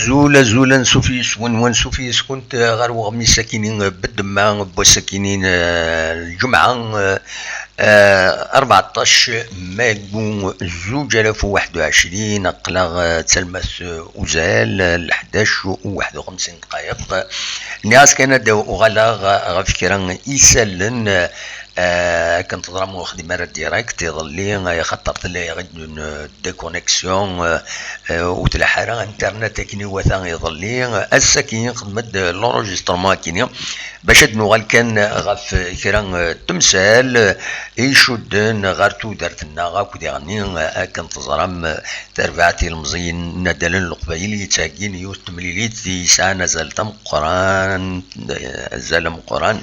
أزول نسوفيس ونسوفيس كنت غير وغمي ساكنين بالدماء بوساكنين الجمعة 14 مايو 2021 أقلغ تلمس أوزال 11:51. الناس كانت وغلاغ غفكرا إيسالن كنت ضرامو خدمة ديريكت يظلي خطرت لي غد ديكونيكسيون وتلحرا انترنت كيني وثان يظلي الساكين خدمت لونجسترمون كيني باش نوغال كان غف كرا تمثال يشدن غير تودرتنا غاك ديغني كنت ضرام تربعتي المزين ندلن القبايل يتاكين يوث تمليليت يسعى زالتم قران زالم قران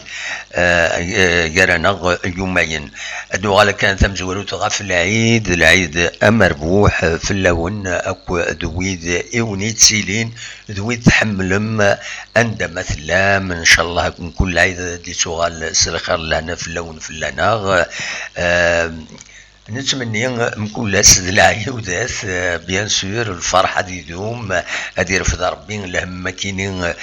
يرانا يومين نوغال كان ثم زوروت غف العيد امربوح في اللون اكو دويد اونيت سيلين دويد تحملم عند مثلا ان شاء الله يكون كل عيد دي سوغال سلخر لنا في اللون في اللنا نتمنى نكون سد العيودات بيان سور الفرحه دي دوم هادي رفض ربي لهم كاينين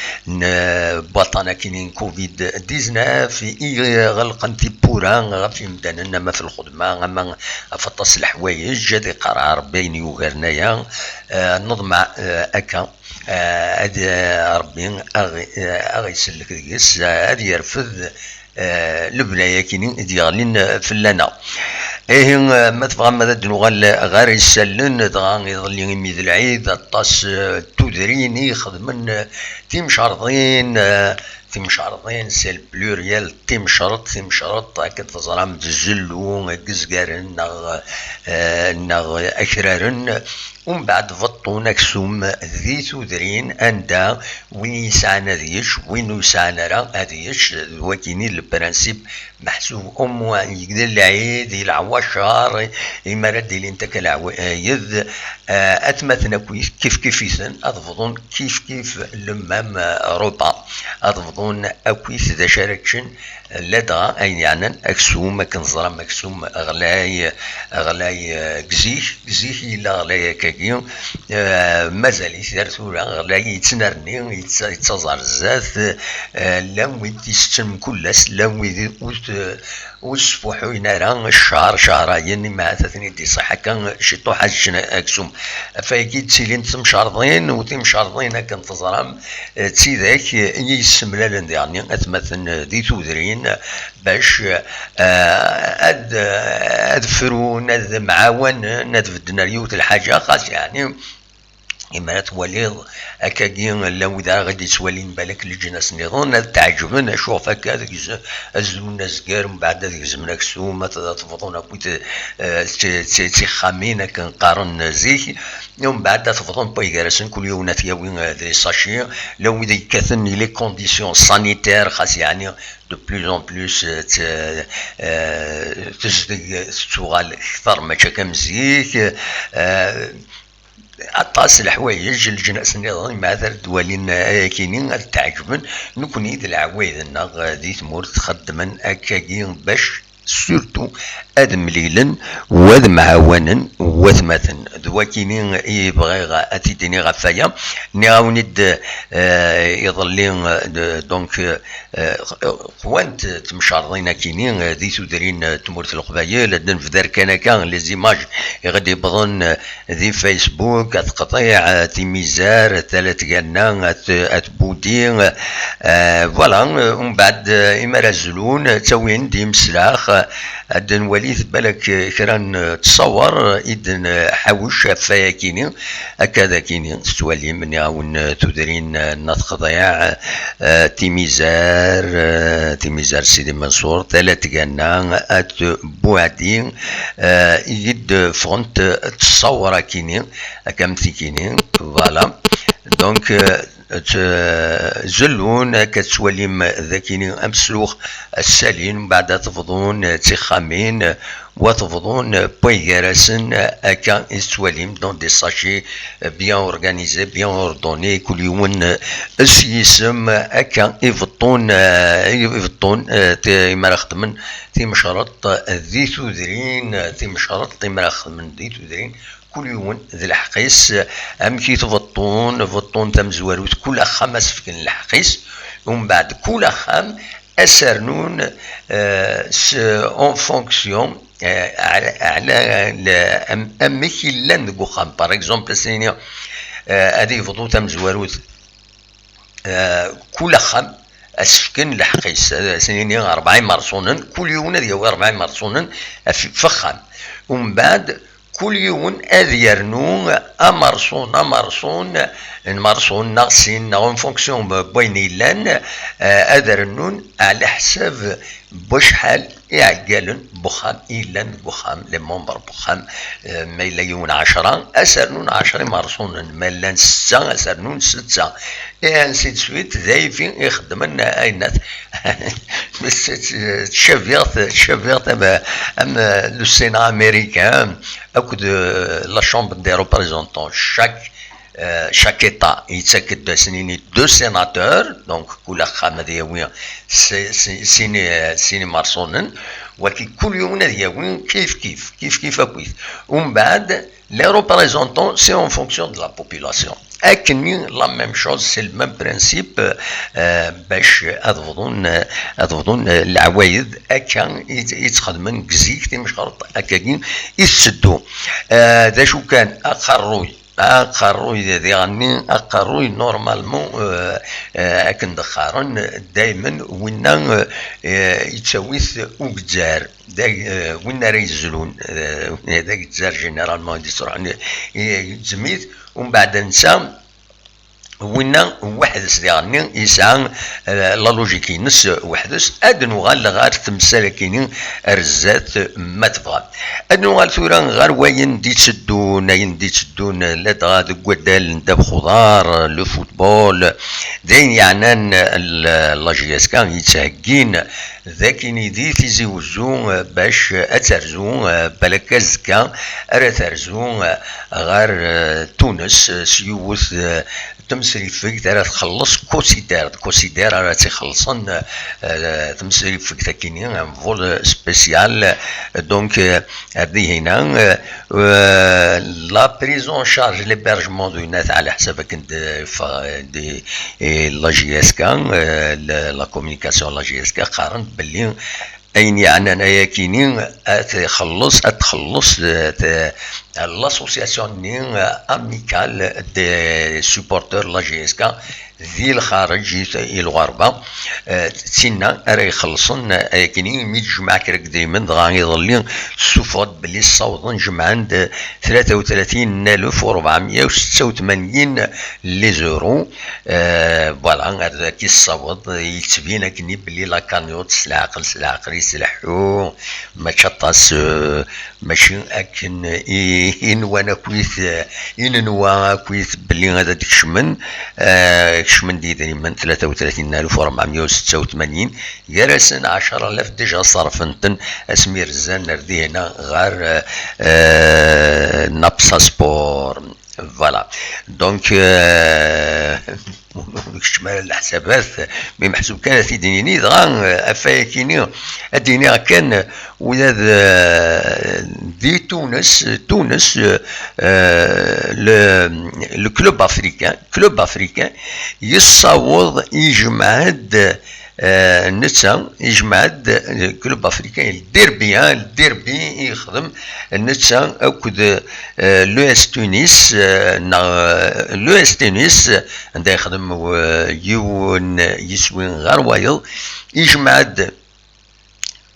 بطانه كاينين كوفيد 19 غلق انتي بورا في مداننا ما في الخدمه اما فطس الحوايج هادي قرار بين يوغرنايا نضمع اكا هادي ربي اغي يسلك ديس هادي يرفض البنايه كاينين ديالين في اللنا ايه ما تبغى ما نوغال غير يسلن دغا يظل ميد العيد الطاس تودرين يخدمن تيمشارضين سي البلوريال تيمشرط هكا تزرام تزلو كزكارن نغ اكرارن ومن بعد فطون اكسوم ذي تودرين اندا وين يسعنا ذيش وين يسعنا راه هذيش وكيني البرانسيب محسوب يقدر العيد العواشر يمرد اللي انت كالعوايد اتمثنا كيف يسن اضفضون كيف لمام روبا اضفضون اكويس ذا شاركشن لدغا اين يعني اكسوم كنزرا مكسوم غلاي كزيح الا غلاي كاكيو مازال يسيرتو غلاي يتنرني يتزار الزاف لا وين تيستم كلس لا وين وسفوحو ينارا شهرين مع ثلاثين دي صحة كان شتو حاج اكسوم فاكيد تسيلين تمشارضين وتمشارضين كان تزرام تسيداك يسملالن يعني اتمثل دي تودرين باش ادفرون معاون ندفدنا ريوت الحاجة خاص يعني إما تولي أكاكين لو إذا غادي تولي بالك الجناس نظن تعجبنا شوف هكا هذاك الزمن زكار من بعد هذيك الزمن كسوم تفضون كنت تيخامين كنقارن زيك ومن بعد تفضون بايكارسن كل يوم نتياوين دي ساشي لو إذا كثن لي كونديسيون سانيتير خاص يعني de plus en plus تزدق تشوغال أكثر ما كان مزيك أطاس الحوايج الجناس النظام مع ذا الدوالين كاينين تعجبن نكوني ذي العوايد غادي تمور تخدمن أكاكين باش سورتو اد مليلا واد معاونا وثمثن ذوا كاينين يبغي اتيديني غفايا نعاوند يظلين دونك خوانت تمشارضين كاينين ذي تودرين تمورت القبايل لدن في دار كان لي زيماج غادي يبغون ذي فيسبوك تقطيع تيميزار ثلاث قالنا اتبودين فوالا ومن بعد يمرزلون تاوين دي مسلاخ عندن وليد بالك كران تصور إذن حوش فيا كيني هكذا كيني تولي من يعاون تدرين نطق ضياع تيميزار سيدي منصور ثلاث قانا ات بوعدين يد فونت تصور كيني كمثي كيني فوالا دونك زلون كتوليم ذاكيني امسلوخ السالين بعد تفضون تخامين وتفضون بويغارسن اكا يتوليم دون دي ساشي بيان اورغانيزي بيان اوردوني كل يوم السيسم اكا يفطون تيما خدمن تيمشرط ذي تودرين تيمشرط تيما خدمن ذي تودرين كل يوم ذي الحقيس أم كي تفطون تم زواروت كل أخام أسفكن الحقيس ومن بعد كل أخام أسرنون اون فونكسيون على أمك لان بوخام باغ اكزومبل سينيا هذه يفضو تم زواروت كل أخام أسفكن الحقيس سنينيا 40 مرصونا كل يوم ديال 40 مرصونا فخام ومن بعد كل يوم أذيرنو أمرصون ناقصين اون فونكسيون بوين لان أذرنون على حساب بشحال يعقلن بخام إلا بخام لي ممبر بخام ما إلا يون 10 أسرنون 10 مرصون ما إلا 6 أسرنون 6 انسي دو سويت ذايفين يخدمن اينات بس تشافيغت ام لو سينا امريكان اكود لا شامبر دي ريبريزونطون chaque État يتسكت سنيني دو سيناتور دونك كل خامة دياوين سيني مارسونن ولكن كل يوم دياوين كيف أكويث ومن بعد لي ريبريزونطون سي اون فونكسيون دو لا بوبولاسيون أكني لا ميم شوز سي الميم برانسيب باش أضفضون العوايد أكا يتخدمن كزيك تي مش غلط أكاكين يتسدو دا شو كان أقروي ديغني أقروي نورمالمون أكن دخارن دايما وينا يتسويث وكزار وينا ريزلون هذاك الجزار جينيرالمون يديسرون يتزميت ومن بعد نسا وينا وحدس ديالني يسعى لا لوجيكي نس وحدس ادنو غال غار تمثال كيني رزات ما تبغى ادنو غال ثورا غار وين دي تشدون لا تغاد قدال داب خضار لو فوتبول دين يعنان لا جي اس كان يتسهقين ذاكيني دي تيزي وزو باش اترزو بلاكاز كان ارثرزو غار تونس سيوث تمسري فيك ترى تخلص كوسيدار راه تيخلصن تمسري فيك تاكيني فول سبيسيال دونك هذه هنا لا بريزون شارج ليبرجمون دو ناس على حسابك انت دي لا جي اس كان لا كومونيكاسيون لا جي اس كان قارنت باللي أين يعني أنا كينين أتخلص l'association amicale des supporters لا جي اس كا ذي الخارج الغربة تسينا راه يخلصن كاينين ميت جمعة كراك دايما دغا يظلين الصفات بلي الصوت جمعان 33486 لي زورو فوالا هذاك الصوت يتبين كني بلي لا كانيوت سلعقل يسلحو ما تشطاس ماشي اكن وانا كويس بلي هذا كشمن دي دايما 33486 يرسن 10000 ديجا صرفنتن اسمير الزان ردي هنا غير نابسا سبور فوالا دونك شمال الحسابات مي محسوب كان في دينيني دغا افايكيني الديني كان ولاد دي تونس لو كلوب افريكان يصوض يجمعد نتسا يجمعد كلوب افريكان الديربي يخدم نتسا اكد لو اس تونس عندها يخدم يون يسوين غير وايض يجمعد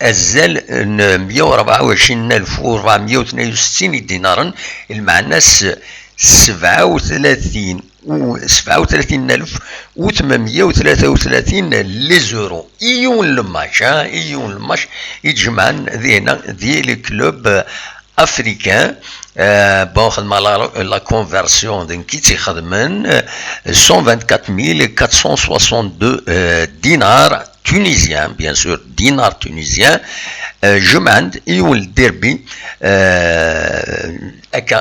أزال 124462 دينارا المعناس 37833 لي زورو ايون الماتش يتجمعن ذينا ذي الكلوب افريكان بون خدمة لا كونفرسيون دين كي تيخدمن 124462 دينار tunisien, bien sûr, dinar tunisien, جمعند يول الديربي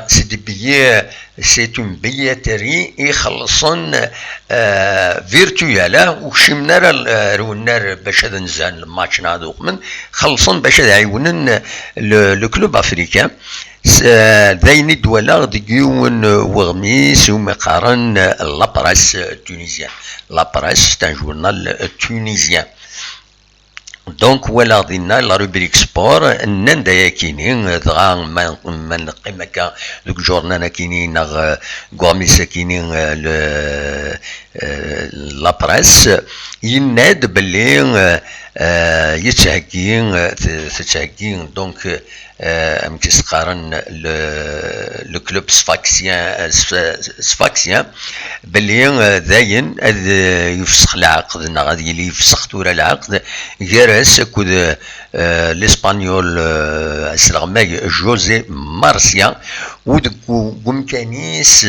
c'est des billets, c'est une billetterie يخلصن فيرتويالا وشمنا رونار باش هذا نزان الماتش نادوق من خلصن باش هذا يعاونن لو كلوب افريكان ذاين الدوالة ديون وغميس ومقارن لابراس التونيزيان. لابراس تاع جورنال تونيزيان. دونك ولا ضينا لا روبريك سبور نندا كاينين دغا ما نقيم هكا دوك جورنال كاينين غوميس كاينين لا بريس يناد باللي تتهكين دونك امكس قارن لو كلوب سفاكسيان باللي داين يفسخ العقد غادي يلي يفسخ تورا العقد جارس كود الاسبانيول اسلغماي جوزي مارسيا ومكانيس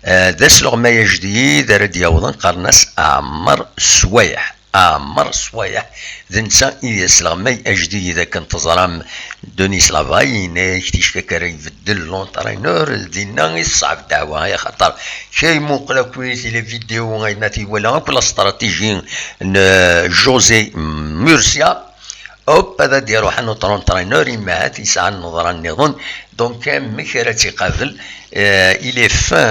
ذا سلغماي جديد راه يوضن قرناس عمر سوايح ذنسا يسلغماي اجدي اذا كنت تزرام دونيس لافاي كتيش كاكا يبدل لونترينور دينا يصعب دعوه يا خاطر شي موقلا كويس لي فيديو غايناتي ولا كل استراتيجي جوزي مورسيا اوب هذا ديالو حنو ترونترينور يما هات يسعى النظره النظام دونك مكرتي قبل il est fin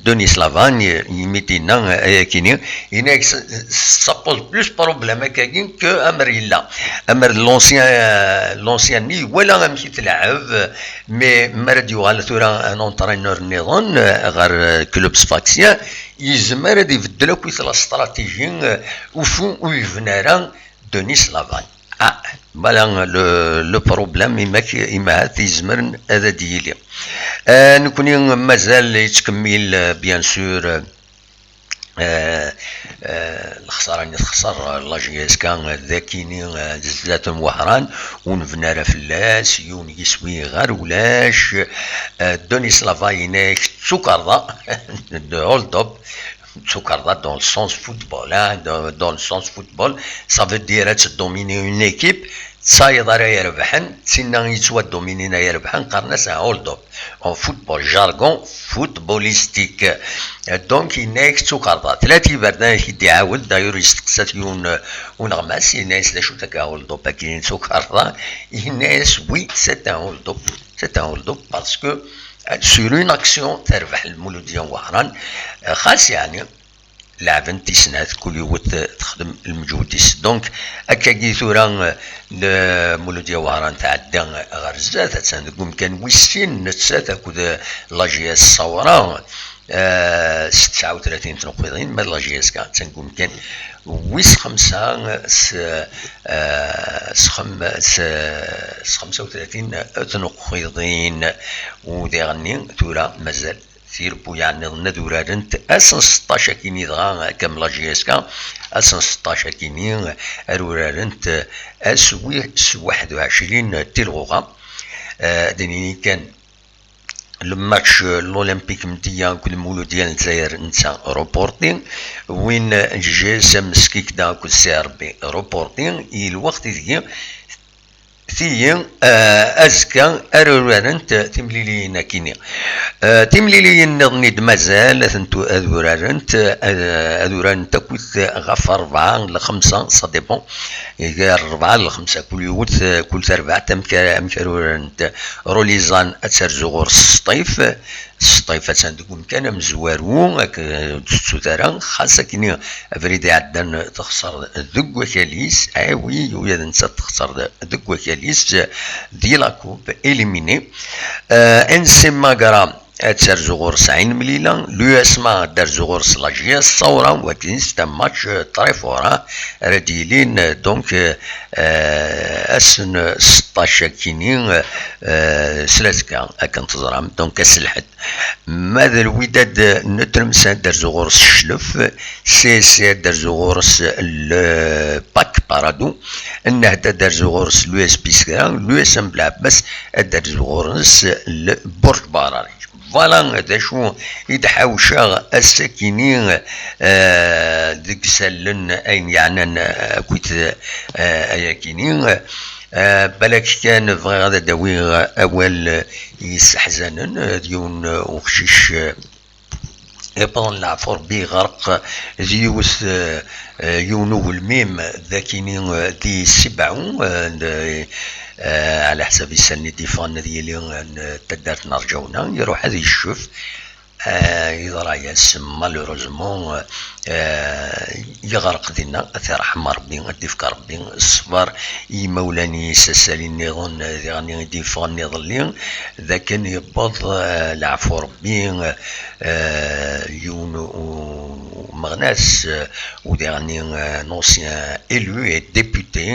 Denis Lavan يميتينا كيني هنا ça pose plus problème كاين كو امريلا امر لونسيان ني ولا غامشي تلعب مي مرد يوغال ثورا ان اونترينور نظام غير كلوب سفاكسيا يزمر يبدلو كويس لا استراتيجي وفو ويفنارا دونيس لافان بلا لو بروبليم إما تيزمرن هذا ديالي نكوني مازال يتكمل بيان سور الخساره اللي تخسر لاجياس كان ذاكيني زلات وهران ونفنار فلاس يون يسوي غير ولاش دونيس لافاينيك تسوكرضا هولد اب Tsukarda dans le sens football, hein, dans le sens football, ça veut dire dominer une équipe. Ça يقدر يربحن سينا يتوا دومينينا يربحن قرنا سا هولد اب en football jargon footballistique دونك يناك تسوكردا ثلاثي بردان يدي عاود داير يستقسات يون ونغماس يناس لا شو تاكا هولد اب كاين تسوكردا يناس وي سيت ان هولد اب باسكو sur une action تربح المولودية وهران خاص يعني لاعبن تيسنات كل يوت تخدم المجهود دونك هكا ثورا المولودية وهران تعدى غرزات تنقوم كان ويسين نتسات كود لاجياس الصورة 39 تنقيضين ما لاجياس كان تنقوم كان ويس 35 تنقيضين وديغني ثورا مازال سير بو يعني ندورا رنت اسن 16 كيني دغا كم لاجياسكا اسن 16 كيني ارورا رنت اسوي 21 تلغوغا دنيني كان الماتش الاولمبيك مديا كل مولود ديال الجزائر نتا روبورتين وين جي سمسكي كدا كل سي ار بي روبورتين الوقت ديال ثيين ازكا ارورانت تمليلينا كيني تمليلين نضنيد مازال ثنتو اذورانت كوث غف 4 ل 5 سا ديبون 4 ل 5 كل يوث كل 4 امكارورانت روليزان اتسرزغور السطيف تندقون كان مزوارو تسوتارا خاصة كيني افريدي عدان تخسر ذق وكاليس عاوي ويا نسى تخسر ذق وكاليس دي لاكوب اليميني انسي ماغرام اتسر زغور 90 مليلا لو اسما دار زغور سلاجيا الصورة ولكن ستا ماتش طريفورا رديلين دونك اسن 16 كينين سلاسكا اكن تزرام دونك اسلحد ماذا الوداد نترمسا دار زغورس الشلف سي دار زغورس الباك بارادو النهدة دار زغورس لو اس بيسكران لو اس ام بلعباس دار زغورس البرج باراري فوالا هذا شو يتحاوشا الساكنين ديك سالن اين يعني كويت اياكينين بالك كان بغي غادا داوي اول يستحزنن ديون وخشيش يبان العفور بي غرق ديوس يونو الميم ذاكينين دي سبعون على حسب السن ديفان ديالي تدارت نرجونا يروح هذا يشوف يضرع ياس مالوروزمون يغرق دينا رحم ربي ديفك ربي الصبر يمولاني سسالين نيغون يعني ديفان نيضلين ذاك يبض العفو ربي يون مغناس وديعني نوسيان إلو et député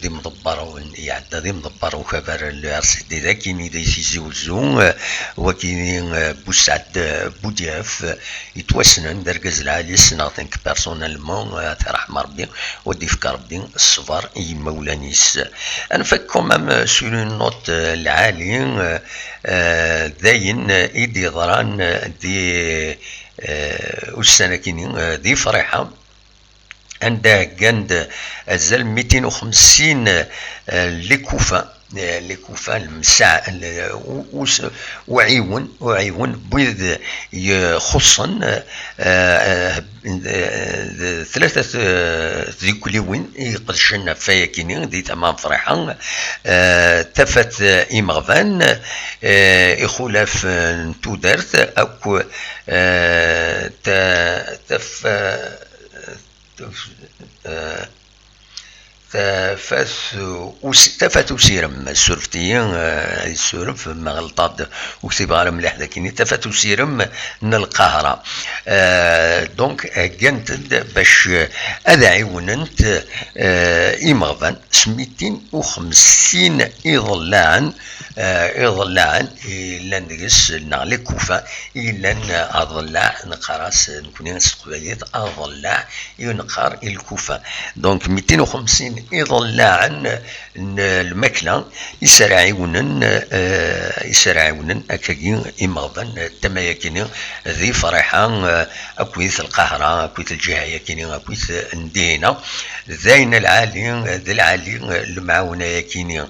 دي مدبر يعدى دي مدبر وكبر الارس دي ذاكيني دي سيزوزون وكيني بوسعد بودياف يتوسنن درجز العالي سنغتنك بيرسونيلمون ترحم ربي وديفك ربي الصبر يمولانيس انفككم ام سور نوت العالي داين ايدي ضران دي والسنة دي فرحة عندها قند الزل 250 لكوفة المساع وعيون بيض يخصن ثلاثة ذيكوليوين يقدشن فيا كينين دي تمام فرحان تفت إمغفان يخولف نتودرت أكو تفت سيرم سورفتيين السورف ما غلطات وكتب على مليح لكن تفت سيرم من القاهرة دونك كانت باش ادعي وننت إمغفان 250 يضلعن إلا نقص نغلي كوفة إلا أضلع نقراس نكون نسقباليت أضلع ينقر الكوفة دونك 250 يضلعن المكلة يسرعونن أكاكين إمغبان تمايكين ذي فرحان أكويث القاهرة أكويث الجهة كينين أكويث ندينا ذاين العالي ذي العالي المعاونة يكينين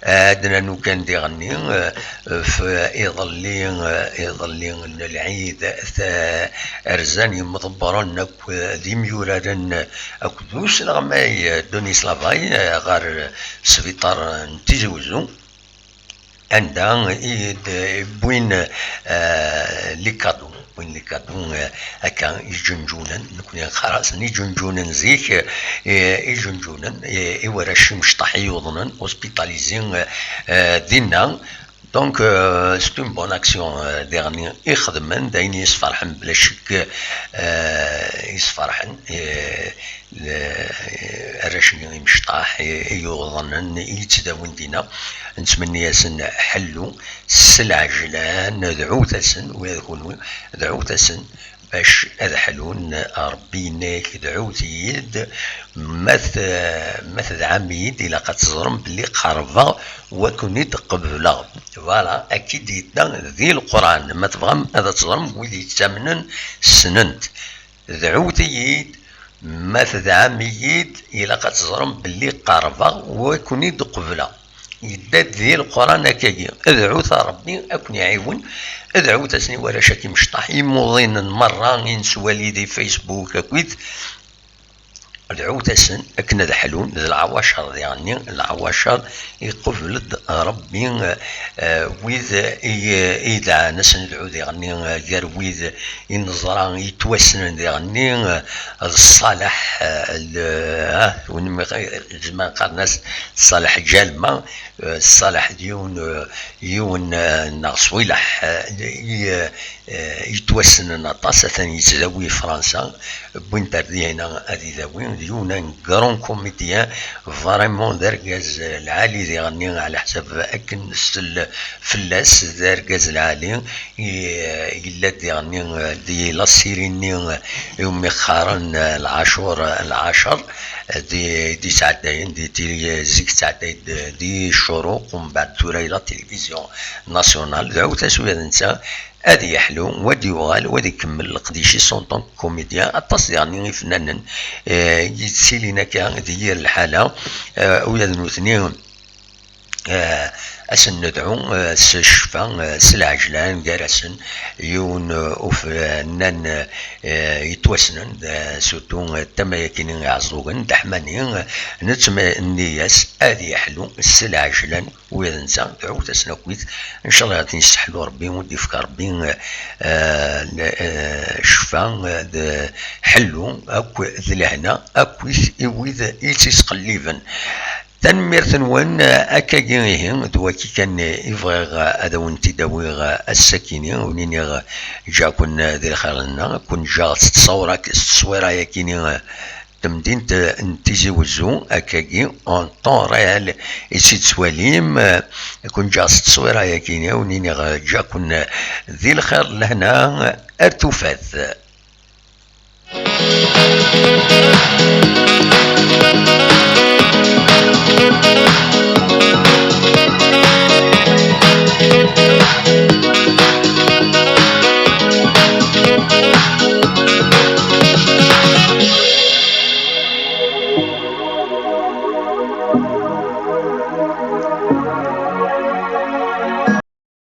أدنا نو كان دي غني في يظلين العيد أرزاني مضبران ذي ميورارن أكدوس لغماي دوني سلافاي غار سفيطار نتيزوزو عندها بوين لي كادو هكا يجنجونن نكون خلاص يجنجونن زيك يجنجونن يورش مشطحي يوضنن اوسبيتاليزين دينا دونك سي اون بون اكسيون ديرني يخدمن داين يسفرحن بلا شك يسفرحن الرشني مشطاح يوضنن يتداون دينا نتمنى ياسن حلو السلعجلان دعوتسن ويكونوا دعوتسن باش أذحلون ربي ناك دعوت يد مثل عميد إلا قد تزرم بلي قربة وكنت قبلة فوالا أكيد يدان ذي القرآن ما تبغم هذا تزرم ويدي تامنن سننت دعوت يد مثل عميد إلا قد تزرم بلي قربة وكنت قبلة يداد ذي القرآن كاكي ادعو ربي أكون يعيون ادعو تسني ولا شاكي مشطح يموضين مرة ينسوالي دي فيسبوك أكويت ادعو تسن أكن ذحلون ذي العواشر يعني العواشر يقفل ربي ويذ إذا نسن دعو ذي غني غير ويذ ينظران يتوسن ذي غني الصالح ونما زمان قال ناس صالح جالما الصالح يون ناقص ويلح يتوسن نطاس ثاني يتزاوي فرنسا بوينتر دينا هذه ذاوين ديونا كرون كوميديان فريمون دركاز العالي ذي غني على حسب أكن فلاس دركاز العالي إلا دي غني دي لاسيريني يوم يخارن العشر دي ساعتين دي زيك ساعتين دي شروق ومن بعد توريلا تلفزيون ناسيونال دعو تسوية نسا هادي يحلو ودي يوغال ودي يكمل القديشي سون طونك كوميديان اطاس يعني فنانا يتسيلينا كا ديال الحالة ويا ذنوثني أسن ندعو الشفا سلعجلان جالسن يون وفنان يتوسنن سوتو تما يكينين يعزوغن دحمانين نتما النياس ادي يحلو السلعجلان وينزا دعو تسناكويت ان شاء الله غادي يستحلو ربي ودي يفكر ربي شفا حلو اكو ذلهنا اكويت يويذ يتسقليفن تنمير وان اكاكينيه دواكي كان يبغى هذا وانت داوي السكينه ونيني جا كون ذي الخيرنا كون جا تصورك التصويره ياكيني تمدين تيزي وزو اكاكي اون طون ريال يسي تسواليم كون جا تصويره ياكيني ونيني جا كون ذي الخير لهنا ارتفاث